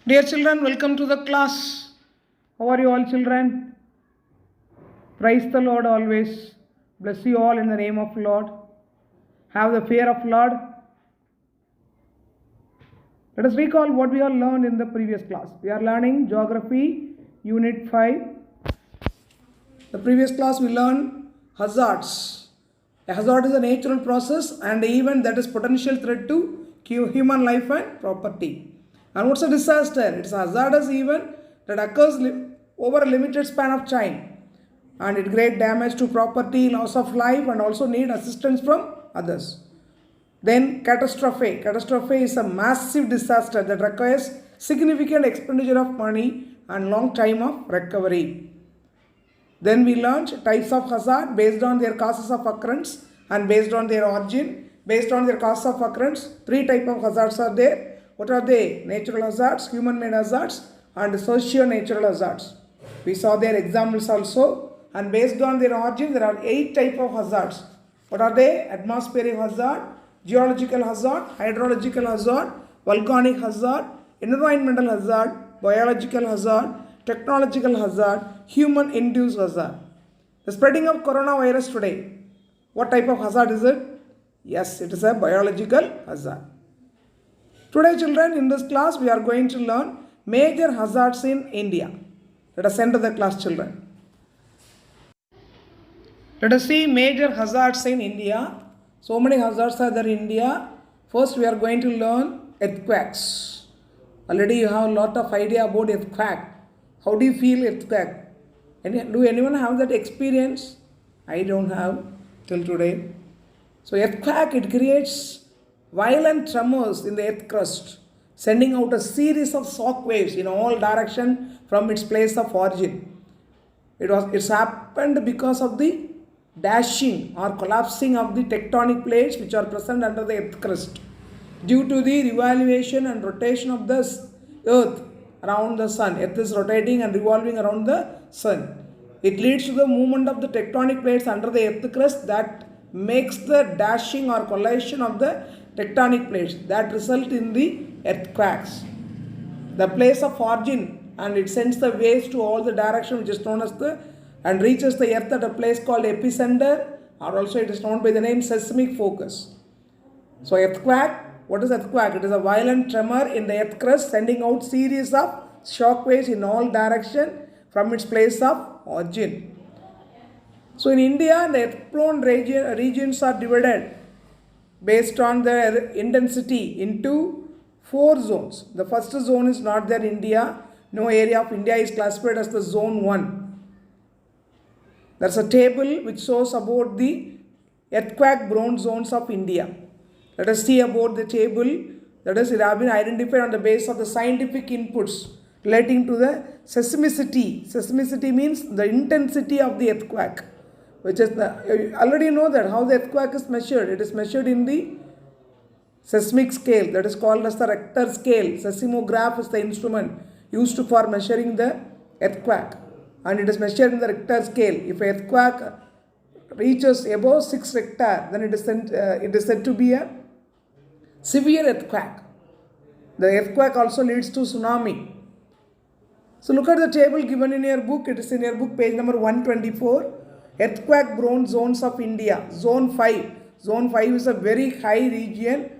Dear children, welcome to the class. How are you all, children? Praise the Lord always. Bless you all in the name of Lord. Have the fear of Lord. Let us recall what we have learned in the previous class. We are learning Geography, Unit 5. The previous class we learned hazards. A hazard is a natural process and event that is potential threat to human life and property. And what's a disaster? It's a hazardous event that occurs over a limited span of time, and it creates damage to property, loss of life, and also need assistance from others. Then catastrophe. Catastrophe is a massive disaster that requires significant expenditure of money and long time of recovery. Then we learned types of hazard based on their causes of occurrence and based on their origin. Based on their causes of occurrence, three types of hazards are there. What are they? Natural hazards, human-made hazards, and socio-natural hazards. We saw their examples also. And based on their origin, there are 8 types of hazards. What are they? Atmospheric hazard, geological hazard, hydrological hazard, volcanic hazard, environmental hazard, biological hazard, technological hazard, human-induced hazard. The spreading of coronavirus today. What type of hazard is it? Yes, it is a biological hazard. Today, children, in this class, we are going to learn major hazards in India. Let us enter the class, children. Let us see major hazards in India. So many hazards are there in India. First, we are going to learn earthquakes. Already you have a lot of idea about earthquake. How do you feel earthquake? Do anyone have that experience? I don't have till today. So earthquake, it creates violent tremors in the earth crust, sending out a series of shock waves in all directions from its place of origin. It's happened because of the dashing or collapsing of the tectonic plates which are present under the earth crust due to the revolution and rotation of the earth around the sun. Earth is rotating and revolving around the sun. It leads to the movement of the tectonic plates under the earth crust that makes the dashing or collision of the tectonic plates that result in the earthquakes. The place of origin, and it sends the waves to all the direction which is known as the and reaches the earth at a place called epicenter, or also it is known by the name seismic focus. So earthquake, what is earthquake? It is a violent tremor in the earth crust sending out series of shock waves in all direction from its place of origin. So in India, the earth-prone regions are divided based on their intensity into 4 zones. The first zone is not there in India. No area of India is classified as the zone 1. There's a table which shows about the earthquake-prone zones of India. Let us see about the table. That is, it has been identified on the basis of the scientific inputs relating to the seismicity. Seismicity means the intensity of the earthquake, which is you already know that how the earthquake is measured. It is measured in the seismic scale, that is called as the Richter scale. Seismograph is the instrument used for measuring the earthquake, and it is measured in the Richter scale. If earthquake reaches above 6 Richter, then it is said to be a severe earthquake. The earthquake also leads to tsunami. So look at the table given in your book. It is in your book, page number 124. Earthquake-prone zones of India. Zone 5. Zone 5 is a very high region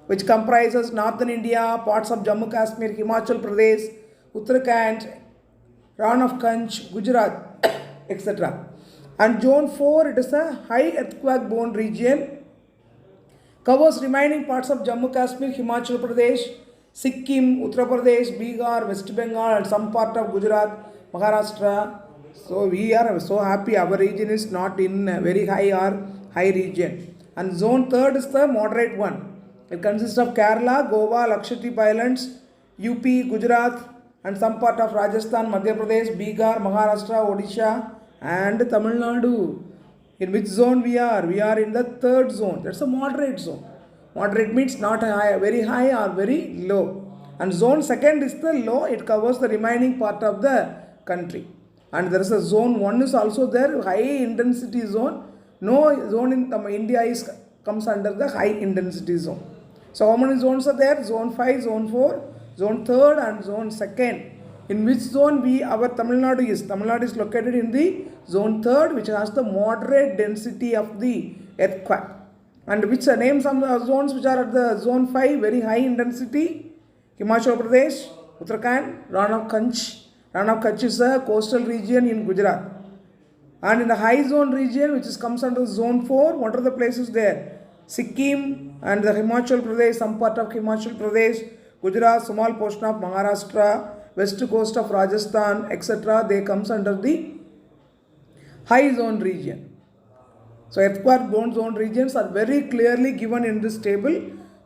which comprises northern India, parts of Jammu Kashmir, Himachal Pradesh, Uttarakhand, Ran of Kutch, Gujarat, etc. And zone 4, it is a high earthquake-prone region, covers remaining parts of Jammu Kashmir, Himachal Pradesh, Sikkim, Uttar Pradesh, Bihar, West Bengal, and some part of Gujarat, Maharashtra. So we are so happy our region is not in a very high or high region. And zone 3 is the moderate one. It consists of Kerala, Goa, Lakshadweep Islands, UP, Gujarat, and some part of Rajasthan, Madhya Pradesh, Bihar, Maharashtra, Odisha, and Tamil Nadu. In which zone we are? We are in the 3rd zone. That's a moderate zone. Moderate means not high, very high or very low. And zone 2nd is the low. It covers the remaining part of the country. And there is a zone 1 is also there, high intensity zone. No zone in India comes under the high intensity zone. So how many zones are there? Zone 5, Zone 4, zone 3rd and zone 2nd. In which zone our Tamil Nadu is? Tamil Nadu is located in the zone 3rd, which has the moderate density of the earthquake. And which name some zones which are at the zone 5, very high in density? Himachal Pradesh, Uttarakhand, Rann of Kutch. Rann of Kutch is a coastal region in Gujarat. And in the high zone region, which comes under zone 4, what are the places there? Sikkim and the Himachal Pradesh, some part of Himachal Pradesh, Gujarat, small portion of Maharashtra, west coast of Rajasthan, etc. They comes under the high zone region. So earthquake prone zone regions are very clearly given in this table.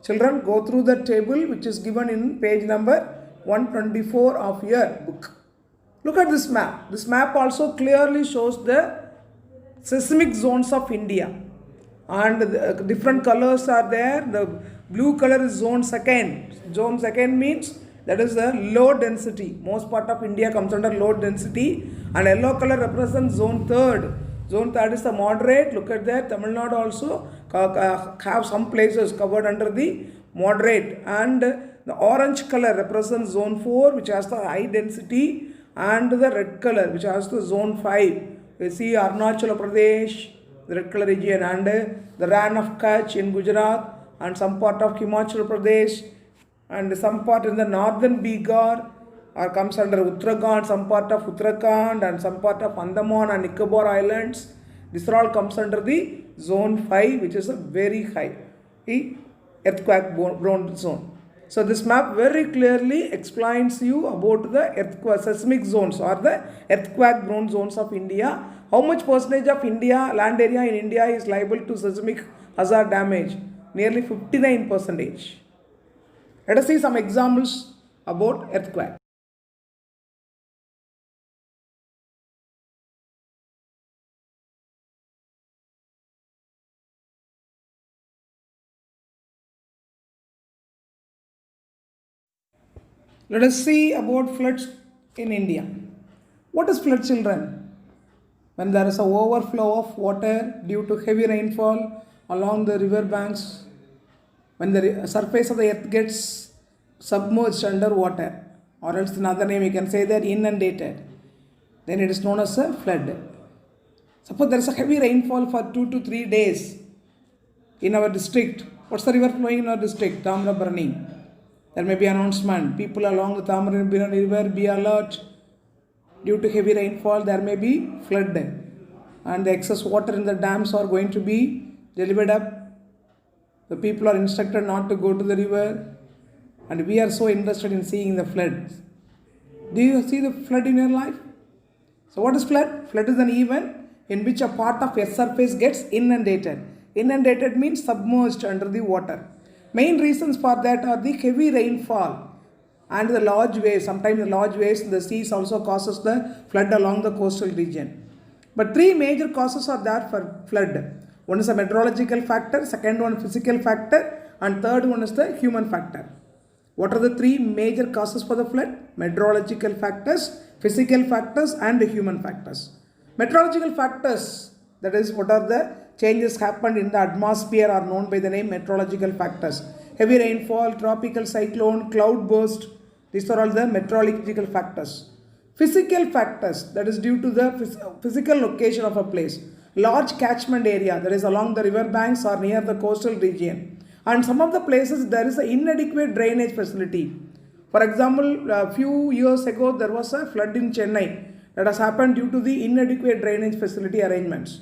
Children, go through the table which is given in page number 124 of your book. Look at this map. This map also clearly shows the seismic zones of India. And the different colors are there. The blue color is zone 2nd. Zone 2nd means that is the low density. Most part of India comes under low density. And yellow color represents zone 3rd. Zone 3rd is the moderate. Look at that. Tamil Nadu also have some places covered under the moderate. And the orange color represents zone 4, which has the high density. And the red color, which has the zone 5. You see Arunachal Pradesh, the red color region, and the Rann of Kutch in Gujarat, and some part of Himachal Pradesh, and some part in the northern Bihar, or comes under Uttarakhand, some part of Uttarakhand, and some part of Andaman and Nicobar Islands. This all comes under the zone 5, which is a very high earthquake prone zone. So this map very clearly explains you about the earthquake seismic zones or the earthquake prone zones of India. How much percentage of India land area in India is liable to seismic hazard damage? Nearly 59%. Let us see some examples about earthquake. Let us see about floods in India. What is flood, children? When there is an overflow of water due to heavy rainfall along the river banks, when the surface of the earth gets submerged under water, or else another name you can say that inundated, then it is known as a flood. Suppose there is a heavy rainfall for 2 to 3 days in our district. What's the river flowing in our district? Tamrabarani. There may be announcement. People along the Tamrabarani river be alert. Due to heavy rainfall, there may be flood. And the excess water in the dams are going to be delivered up. The people are instructed not to go to the river. And we are so interested in seeing the floods. Do you see the flood in your life? So what is flood? Flood is an event in which a part of earth's surface gets inundated. Inundated means submerged under the water. Main reasons for that are the heavy rainfall and the large waves. Sometimes the large waves in the seas also causes the flood along the coastal region. But 3 major causes are there for flood. One is a meteorological factor, second one physical factor, and third one is the human factor. What are the 3 major causes for the flood? Meteorological factors, physical factors, and human factors. Meteorological factors, that is what are the changes happened in the atmosphere, are known by the name meteorological factors. Heavy rainfall, tropical cyclone, cloud burst, these are all the meteorological factors. Physical factors, that is due to the physical location of a place. Large catchment area, that is along the river banks or near the coastal region. And some of the places there is an inadequate drainage facility. For example, a few years ago there was a flood in Chennai that has happened due to the inadequate drainage facility arrangements.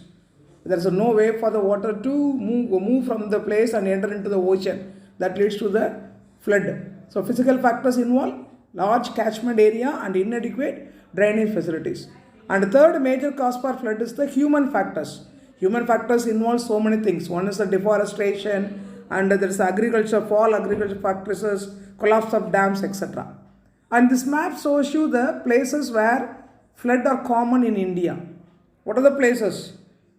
There is no way for the water to move from the place and enter into the ocean. That leads to the flood. So physical factors involve large catchment area and inadequate drainage facilities. And the third major cause for flood is the human factors. Human factors involve so many things. One is the deforestation, and there is agriculture, fall agriculture practices, collapse of dams, etc. And this map shows you the places where flood are common in India. What are the places?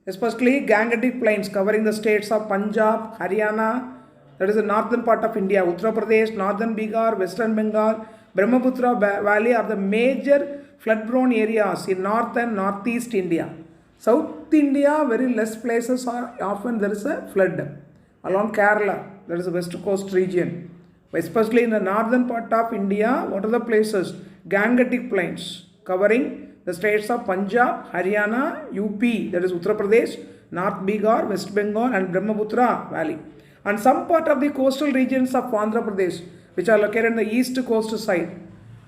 Especially Gangetic Plains covering the states of Punjab, Haryana, that is the northern part of India, Uttar Pradesh, northern Bihar, western Bengal, Brahmaputra Valley are the major flood-prone areas in north and northeast India. South India, very less places are often there is a flood. Along Kerala, that is the west coast region. especially in the northern part of India. What are the places? Gangetic Plains covering the states of Punjab, Haryana, UP, that is Uttar Pradesh, North Bihar, West Bengal, and Brahmaputra Valley. And some part of the coastal regions of Andhra Pradesh, which are located in the east coast side.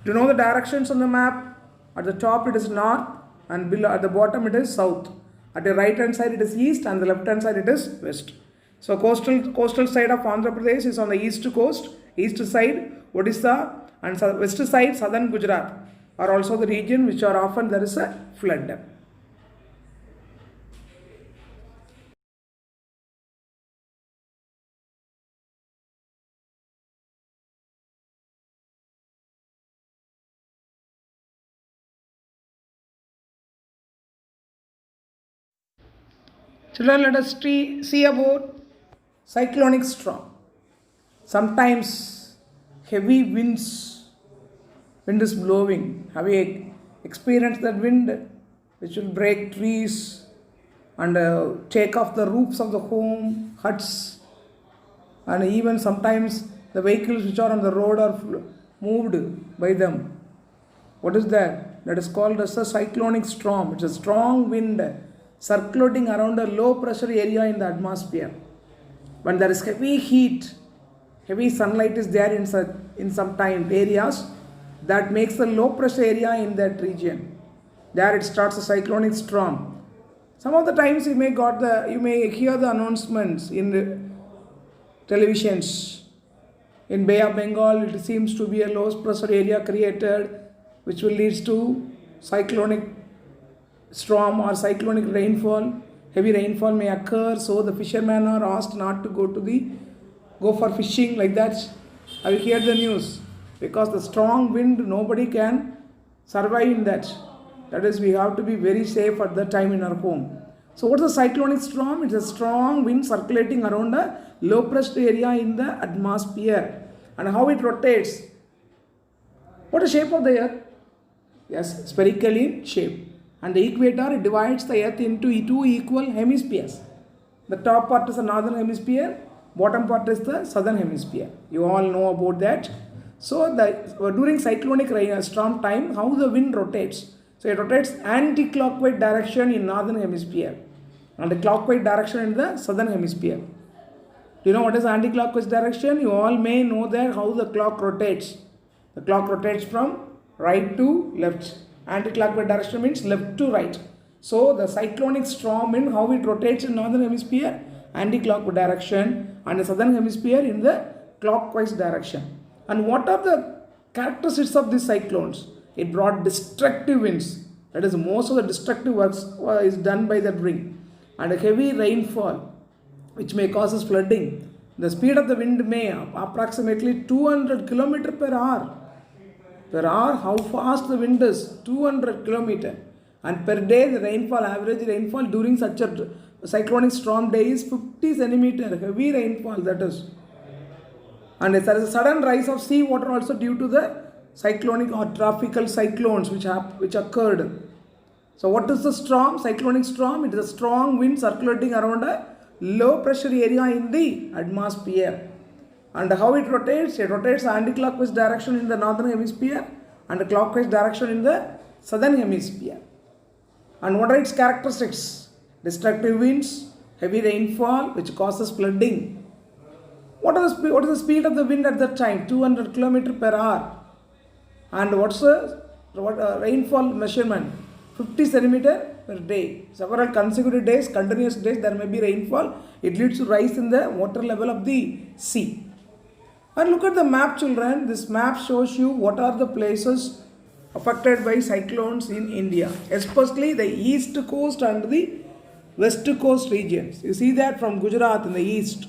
Do you know the directions on the map? At the top it is north, and below at the bottom it is south. At the right hand side it is east, and the left hand side it is west. So coastal side of Andhra Pradesh is on the east coast, east side Odisha, and west side southern Gujarat are also the region which are often there is a flood. Children, let us see about cyclonic storm. Sometimes heavy wind is blowing. Have you experienced that wind which will break trees and take off the roofs of the home, huts, and even sometimes the vehicles which are on the road are moved by them. What is that? That is called as a cyclonic storm. It's a strong wind circulating around a low pressure area in the atmosphere. When there is heavy heat, heavy sunlight is there in some time areas, that makes the low pressure area in that region. There it starts a cyclonic storm. Some of the times you may hear the announcements in the televisions. In Bay of Bengal, it seems to be a low pressure area created, which will lead to cyclonic storm or cyclonic rainfall. Heavy rainfall may occur, so the fishermen are asked not to go for fishing like that. Have you heard the news? Because the strong wind, nobody can survive in that. That is, we have to be very safe at that time in our home. So what is a cyclonic storm? It's a strong wind circulating around a low pressure area in the atmosphere. And how it rotates? What is the shape of the earth? Yes, spherical in shape. And the equator, it divides the earth into two equal hemispheres. The top part is the northern hemisphere, bottom part is the southern hemisphere. You all know about that. So during cyclonic storm time, how the wind rotates? So it rotates anti-clockwise direction in northern hemisphere and the clockwise direction in the southern hemisphere. Do you know what is anti-clockwise direction? You all may know that how the clock rotates. The clock rotates from right to left. Anti-clockwise direction means left to right. So the cyclonic storm wind, how it rotates in northern hemisphere, anti-clockwise direction, and the southern hemisphere in the clockwise direction. And what are the characteristics of these cyclones? It brought destructive winds. That is, most of the destructive works is done by that ring. And a heavy rainfall, which may cause flooding. The speed of the wind may approximately 200 km per hour. Per hour, how fast the wind is? 200 km. And per day, the average rainfall during such a cyclonic storm day is 50 centimeter. Heavy rainfall, that is. And there is a sudden rise of sea water also due to the cyclonic or tropical cyclones which occurred. So what is the storm? Cyclonic storm. It is a strong wind circulating around a low pressure area in the atmosphere. And how it rotates? It rotates anti-clockwise direction in the northern hemisphere and clockwise direction in the southern hemisphere. And what are its characteristics? Destructive winds, heavy rainfall which causes flooding. What is the speed of the wind at that time? 200 km per hour. And what's the rainfall measurement? 50 centimeter per day. Several consecutive days, continuous days, there may be rainfall. It leads to rise in the water level of the sea. And look at the map, children. This map shows you what are the places affected by cyclones in India, especially the east coast and the west coast regions. You see that from Gujarat in the east,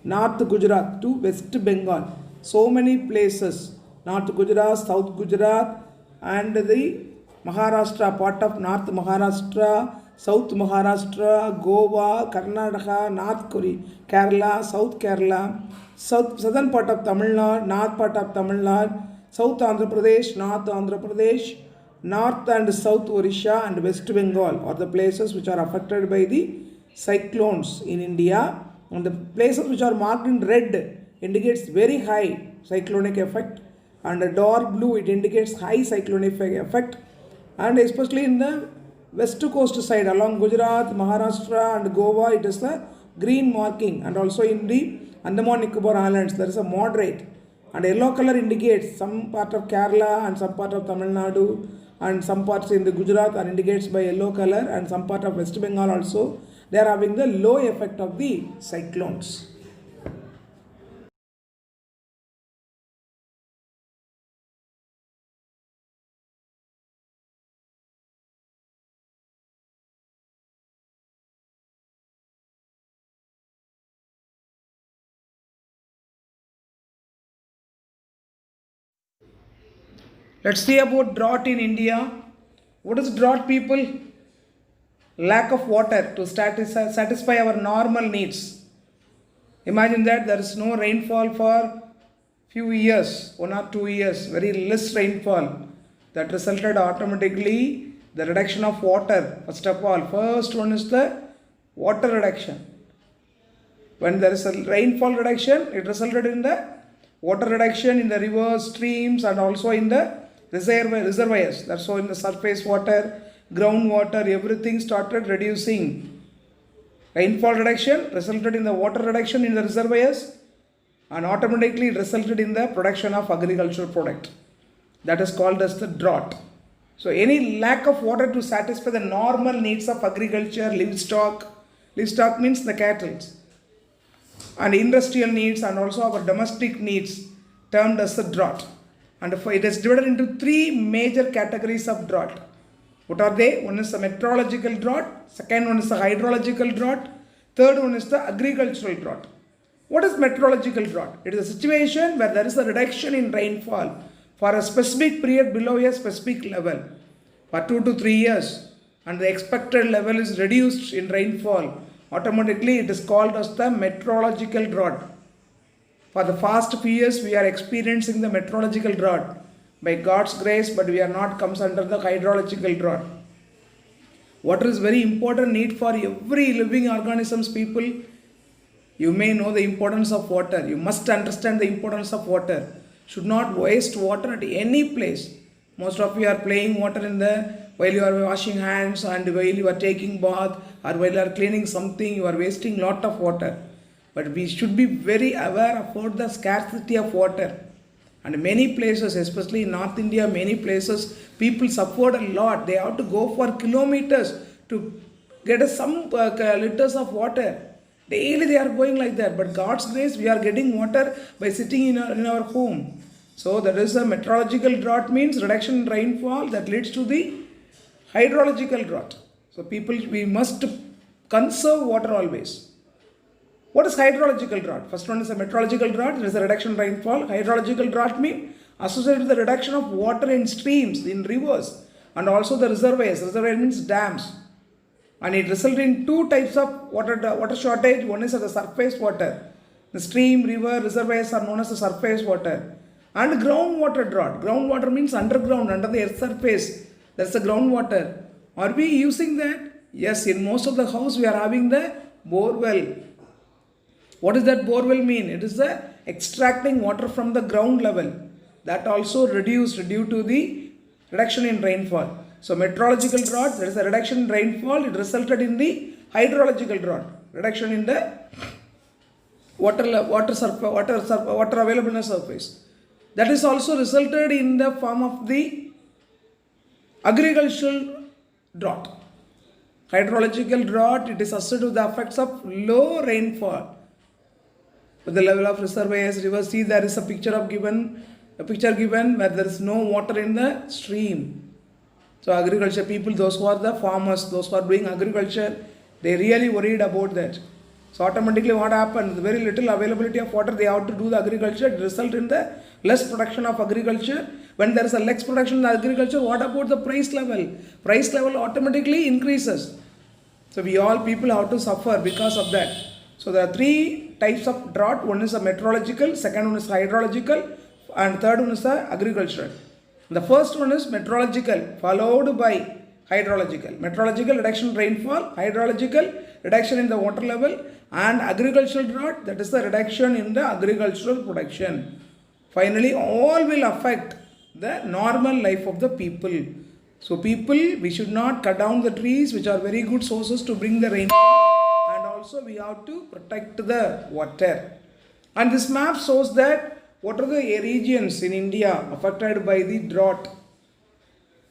North Gujarat to West Bengal. So many places. North Gujarat, South Gujarat, and the Maharashtra, part of North Maharashtra, South Maharashtra, Goa, Karnataka, North Korea, Kerala, South Kerala, southern part of Tamil Nadu, north part of Tamil Nadu, South Andhra Pradesh, North Andhra Pradesh, North and South Orissa, and West Bengal are the places which are affected by the cyclones in India. And the places which are marked in red indicates very high cyclonic effect, and a dark blue it indicates high cyclonic effect, and especially in the west coast side along Gujarat, Maharashtra and Goa it is the green marking, and also in the Andaman Nicobar Islands there is a moderate, and yellow color indicates some part of Kerala and some part of Tamil Nadu, and some parts in the Gujarat are indicates by yellow color, and some part of West Bengal also they are having the low effect of the cyclones. Let's see about drought in India. What is drought, people? Lack of water to satisfy our normal needs. Imagine that there is no rainfall for few years, 1 or 2 years, very less rainfall. That resulted automatically the reduction of water. First of all, first one is the water reduction. When there is a rainfall reduction, it resulted in the water reduction in the rivers, streams, and also in the reservoirs. That's so in the surface water, groundwater, everything started reducing. Rainfall reduction resulted in the water reduction in the reservoirs, and automatically resulted in the production of agricultural product. That is called as the drought. So any lack of water to satisfy the normal needs of agriculture, livestock means the cattle, and industrial needs, and also our domestic needs, termed as the drought. And it is divided into 3 major categories of drought. What are they? One is the meteorological drought, second one is the hydrological drought, third one is the agricultural drought. What is meteorological drought? It is a situation where there is a reduction in rainfall for a specific period below a specific level for 2 to 3 years, and the expected level is reduced in rainfall. Automatically it is called as the meteorological drought. For the past few years we are experiencing the meteorological drought by God's grace, but we are not comes under the hydrological drought. Water is very important need for every living organisms, people. You may know the importance of water. You must understand the importance of water. Should not waste water at any place. Most of you are playing water in the while you are washing hands, and while you are taking bath, or while you are cleaning something, you are wasting lot of water. But we should be very aware about the scarcity of water. And many places, especially in North India, many places, people suffered a lot. They have to go for kilometers to get some liters of water. Daily they are going like that. But God's grace, we are getting water by sitting in our home. So there is a meteorological drought, means reduction in rainfall that leads to the hydrological drought. So people, we must conserve water always. What is hydrological drought? First one is a meteorological drought. There is a reduction in rainfall. Hydrological drought means associated with the reduction of water in streams, in rivers, and also the reservoirs. Reservoir means dams. And it results in 2 types of water shortage. One is the surface water. The stream, river, reservoirs are known as the surface water. And groundwater drought. Groundwater means underground, under the earth surface. That's the groundwater. Are we using that? Yes, in most of the house we are having the borewell. What does that borewell mean? It is the extracting water from the ground level. That also reduced due to the reduction in rainfall. So meteorological drought, there is a reduction in rainfall. It resulted in the hydrological drought. Reduction in the water available in the surface. That is also resulted in the form of the agricultural drought. Hydrological drought, it is associated with the effects of low rainfall. With the level of reservoirs, rivers, see there is a picture given where there is no water in the stream. So agriculture people, those who are the farmers, those who are doing agriculture, they really worried about that. So automatically what happens? Very little availability of water, they have to do the agriculture. It results in the less production of agriculture. When there is a less production in agriculture, what about the price level? Price level automatically increases. So we all people have to suffer because of that. So there are 3 types of drought. One is a meteorological, second one is hydrological, and third one is the agricultural. The first one is meteorological, followed by hydrological. Meteorological, reduction in rainfall; hydrological, reduction in the water level; and agricultural drought, that is the reduction in the agricultural production. finally all will affect the normal life of the people. So people, we should not cut down the trees which are very good sources to bring the rainfall, and also we have to protect the water. And this map shows that what are the regions in India affected by the drought.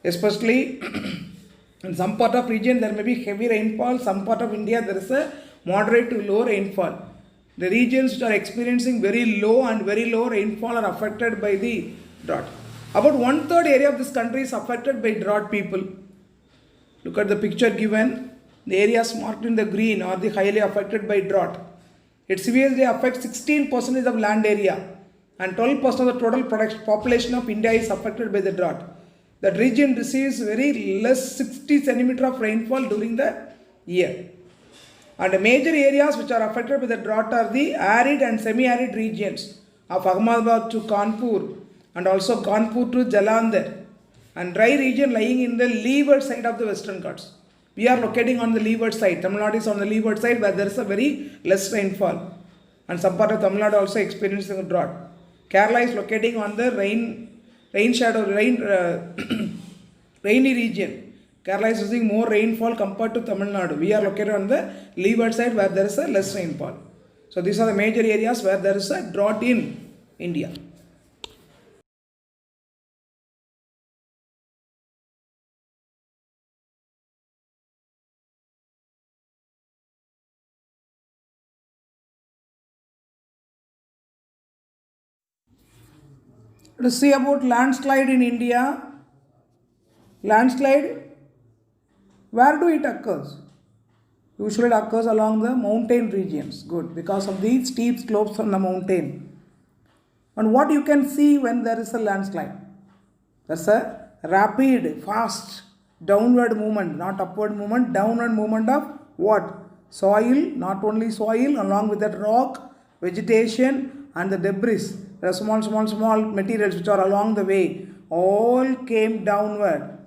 Especially in some part of region there may be heavy rainfall, some part of India there is a moderate to low rainfall. The regions which are experiencing very low and very low rainfall are affected by the drought. About 1/3 area of this country is affected by drought, people. Look at the picture given. The areas marked in the green are the highly affected by drought. It severely affects 16% of land area, and 12% of the total population of India is affected by the drought. That region receives very less 60 centimeter of rainfall during the year. And the major areas which are affected by the drought are the arid and semi-arid regions of Ahmedabad to Kanpur, and also Kanpur to Jalandhar, and dry region lying in the leeward side of the Western Ghats. We are locating on the leeward side. Tamil Nadu is on the leeward side where there is a very less rainfall, and some part of Tamil Nadu also experiencing a drought. Kerala is locating on the rainy region. Kerala is using more rainfall compared to Tamil Nadu. We are located on the leeward side where there is a less rainfall. So these are the major areas where there is a drought in India. Let us see about landslide in India. Landslide, where do it occurs? Usually it occurs along the mountain regions. Good, because of the steep slopes on the mountain. And what you can see when there is a landslide? There's a rapid, fast, downward movement, not upward movement, downward movement of what? Soil, not only soil, along with that rock, vegetation and the debris. There are small materials which are along the way. All came downward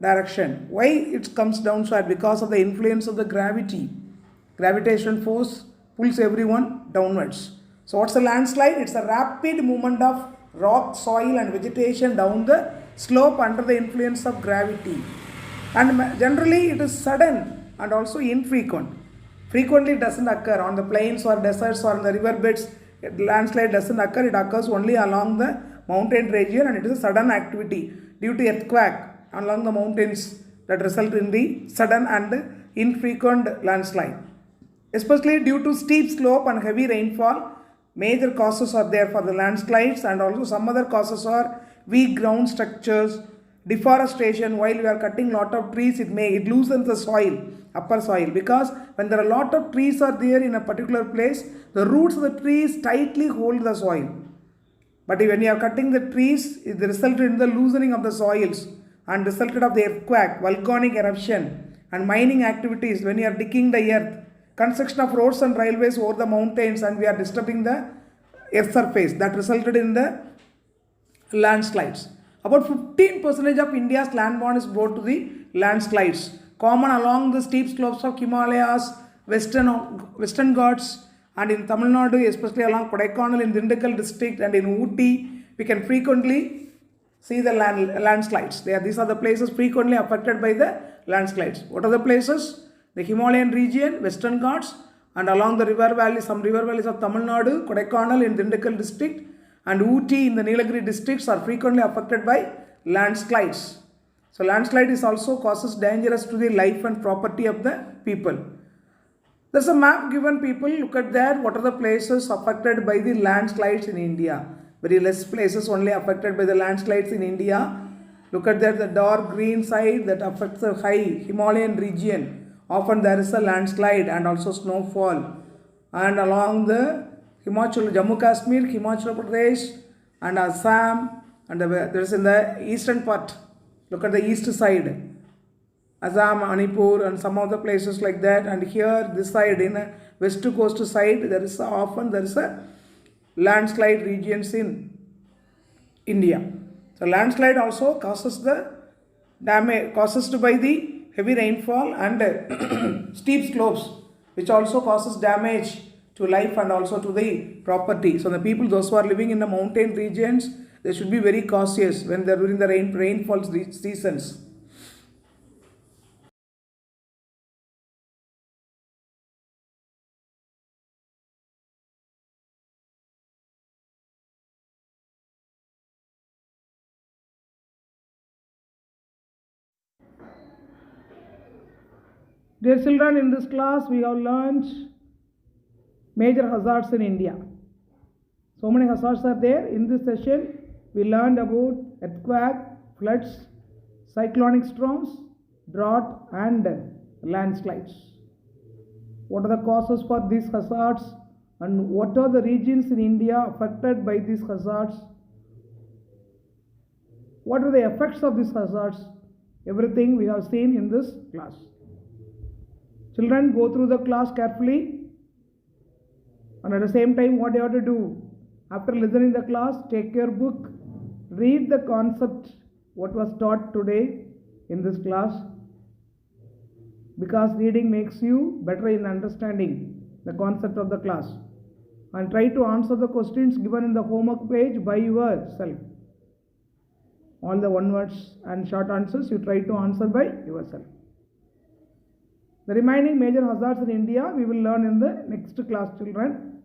direction. Why it comes downward? Because of the influence of the gravity. Gravitation force pulls everyone downwards. So what's a landslide? It's a rapid movement of rock, soil and vegetation down the slope under the influence of gravity. And generally it is sudden and also infrequent. Frequently it doesn't occur on the plains or deserts or in the riverbeds. Landslide doesn't occur. It occurs only along the mountain region, and it is a sudden activity due to earthquake along the mountains that result in the sudden and infrequent landslide. Especially due to steep slope and heavy rainfall, major causes are there for the landslides, and also some other causes are weak ground structures, deforestation. While we are cutting lot of trees, it loosens the soil, upper soil, because when there are a lot of trees are there in a particular place, the roots of the trees tightly hold the soil. But when you are cutting the trees, it resulted in the loosening of the soils and resulted of the earthquake, volcanic eruption and mining activities. When you are digging the earth, construction of roads and railways over the mountains, and we are disturbing the earth surface, that resulted in the landslides. About 15% of India's land bond is brought to the landslides, common along the steep slopes of Himalayas, Western Ghats, and in Tamil Nadu, especially along Kodaikanal in Dindigul district and in Ooty, we can frequently see the landslides. These are the places frequently affected by the landslides. What are the places? The Himalayan region, Western Ghats, and along the river valleys, some river valleys of Tamil Nadu, Kodaikanal in Dindigul district, and Ooty in the Nilagiri districts are frequently affected by landslides. So landslide is also causes dangerous to the life and property of the people. There's a map given, people. Look at that. What are the places affected by the landslides in India? Very less places only affected by the landslides in India. Look at that, the dark green side that affects the high Himalayan region. Often there is a landslide and also snowfall. And along the Jammu Kashmir, Himachal Pradesh and Assam, and there is in the eastern part. Look at the east side. Assam, Manipur and some of the places like that, and here this side in a west coast side there is a landslide regions in India. So landslide also causes the damage caused by the heavy rainfall and steep slopes, which also causes damage to life and also to the property. So the people, those who are living in the mountain regions, they should be very cautious when they are during the rainfall seasons. Dear children, in this class we have learned major hazards in India. So many hazards are there. In this session, we learned about earthquake, floods, cyclonic storms, drought and landslides. What are the causes for these hazards and what are the regions in India affected by these hazards? What are the effects of these hazards? Everything we have seen in this class. Children, go through the class carefully, and at the same time what you have to do, after listening the class, take your book, read the concept what was taught today in this class, because reading makes you better in understanding the concept of the class, and try to answer the questions given in the homework page by yourself. All the one words and short answers you try to answer by yourself. The remaining major hazards in India we will learn in the next class, children.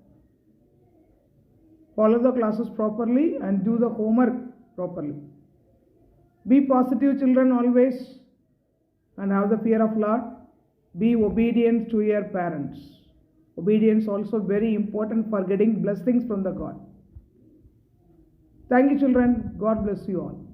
Follow the classes properly and do the homework properly. Be positive, children, always, and have the fear of Lord. Be obedient to your parents. Obedience also very important for getting blessings from the God. Thank you, children. God bless you all.